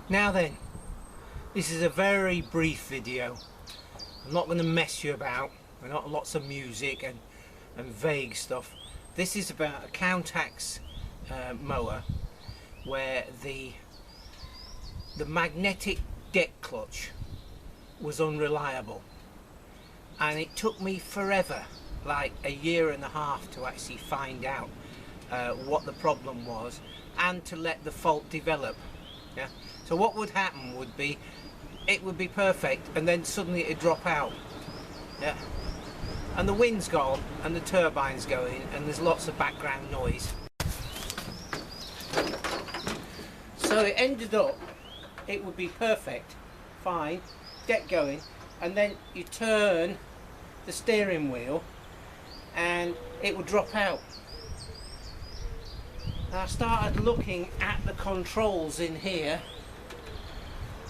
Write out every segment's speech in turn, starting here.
Now then, this is a very brief video. I'm not going to mess you about. We're not lots of music and vague stuff. This is about a Countax mower where the magnetic deck clutch was unreliable, and it took me forever, like a year and a half, to actually find out what the problem was and to let the fault develop. Yeah. So what would happen would be, it would be perfect and then suddenly it'd drop out. Yeah. And the wind's gone and the turbine's going and there's lots of background noise. So it ended up, it would be perfect, fine, get going, and then you turn the steering wheel and it would drop out. And I started looking at the controls in here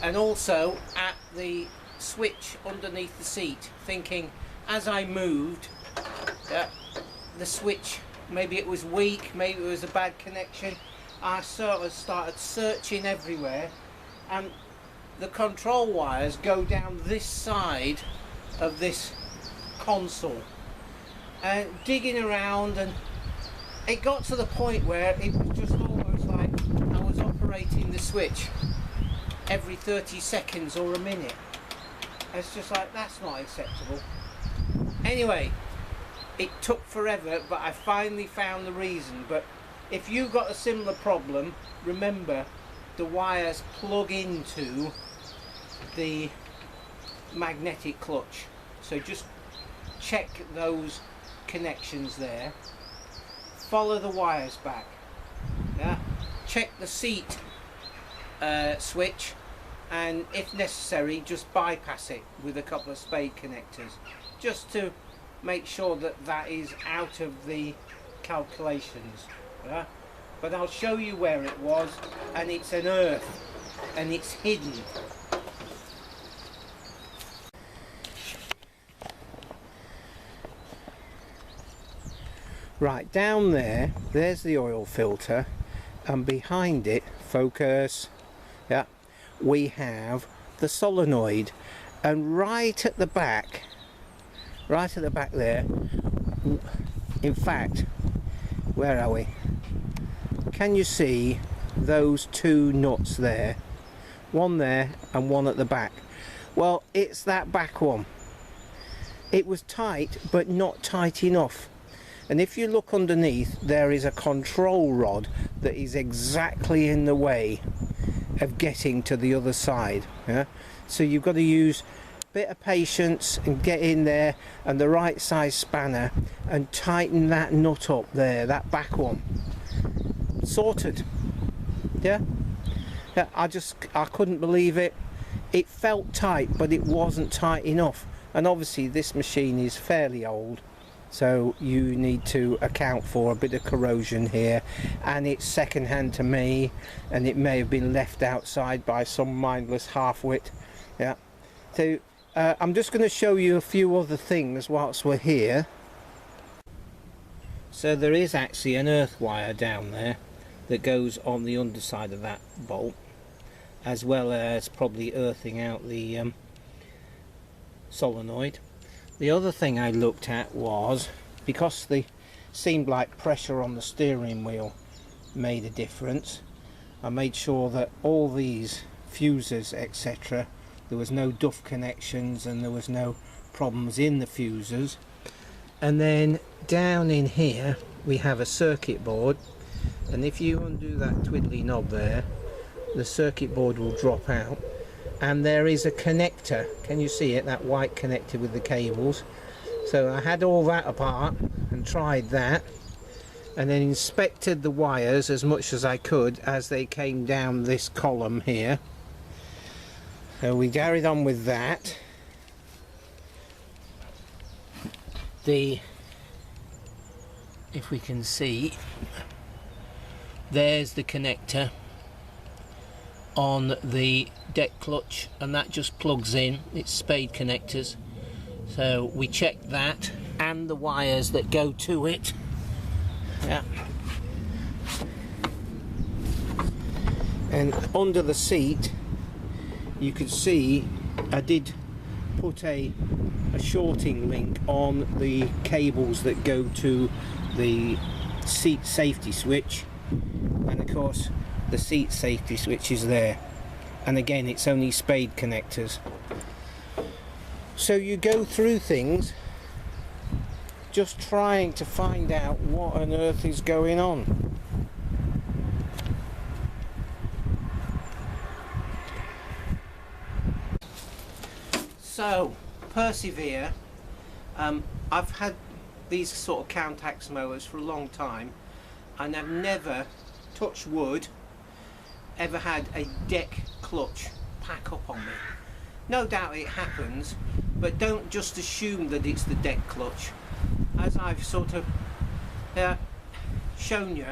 and also at the switch underneath the seat, thinking as I moved the switch, maybe it was weak, maybe it was a bad connection. I sort of started searching everywhere, and the control wires go down this side of this console, and digging around, and it got to the point where it was just almost like I was operating the switch every 30 seconds or a minute. It's just like, that's not acceptable. Anyway, it took forever, but I finally found the reason. But if you've got a similar problem, remember the wires plug into the magnetic clutch, so just check those connections there, follow the wires back, yeah, check the seat switch, and if necessary just bypass it with a couple of spade connectors, just to make sure that that is out of the calculations. Yeah? But I'll show you where it was, and it's an earth and it's hidden. Right, down there, there's the oil filter, and behind it, focus, yeah, we have the solenoid, and right at the back there, in fact, where are we? Can you see those two nuts there? One there and one at the back. Well, it's that back one. It was tight, but not tight enough. And if you look underneath, there is a control rod that is exactly in the way of getting to the other side. Yeah? So you've got to use a bit of patience and get in there, and the right size spanner, and tighten that nut up there, that back one. Sorted. Yeah? Yeah, I couldn't believe it. It felt tight, but it wasn't tight enough. And obviously this machine is fairly old, so you need to account for a bit of corrosion here, and it's second hand to me, and it may have been left outside by some mindless half-wit. Yeah. So I'm just going to show you a few other things whilst we're here. So there is actually an earth wire down there that goes on the underside of that bolt, as well as probably earthing out the solenoid. The other thing I looked at was, because the seemed like pressure on the steering wheel made a difference, I made sure that all these fuses, etc., there was no duff connections and there was no problems in the fuses. And then down in here we have a circuit board, and if you undo that twiddly knob there, the circuit board will drop out, and there is a connector. Can you see it, that white connector with the cables? So I had all that apart and tried that, and then inspected the wires as much as I could as they came down this column here. So we carried on with that. If we can see, there's the connector on the deck clutch, and that just plugs in. It's spade connectors, so we checked that and the wires that go to it. Yeah. And under the seat you could see I did put a shorting link on the cables that go to the seat safety switch, and of course the seat safety switch is there, and again it's only spade connectors. So you go through things just trying to find out what on earth is going on. So persevere. I've had these sort of Countax mowers for a long time, and I've never, touch wood, ever had a deck clutch pack up on me. No doubt it happens, but don't just assume that it's the deck clutch. As I've sort of shown you,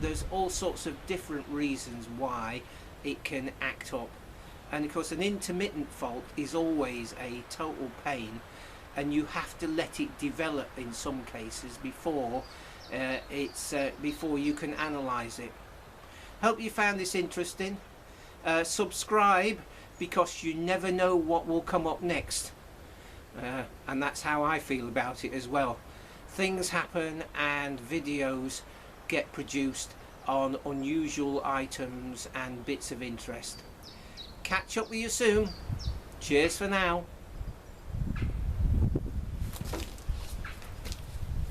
there's all sorts of different reasons why it can act up. And of course an intermittent fault is always a total pain, and you have to let it develop in some cases before before you can analyse it. Hope you found this interesting. Subscribe, because you never know what will come up next, and that's how I feel about it as well. Things happen and videos get produced on unusual items and bits of interest. Catch up with you soon. Cheers for now.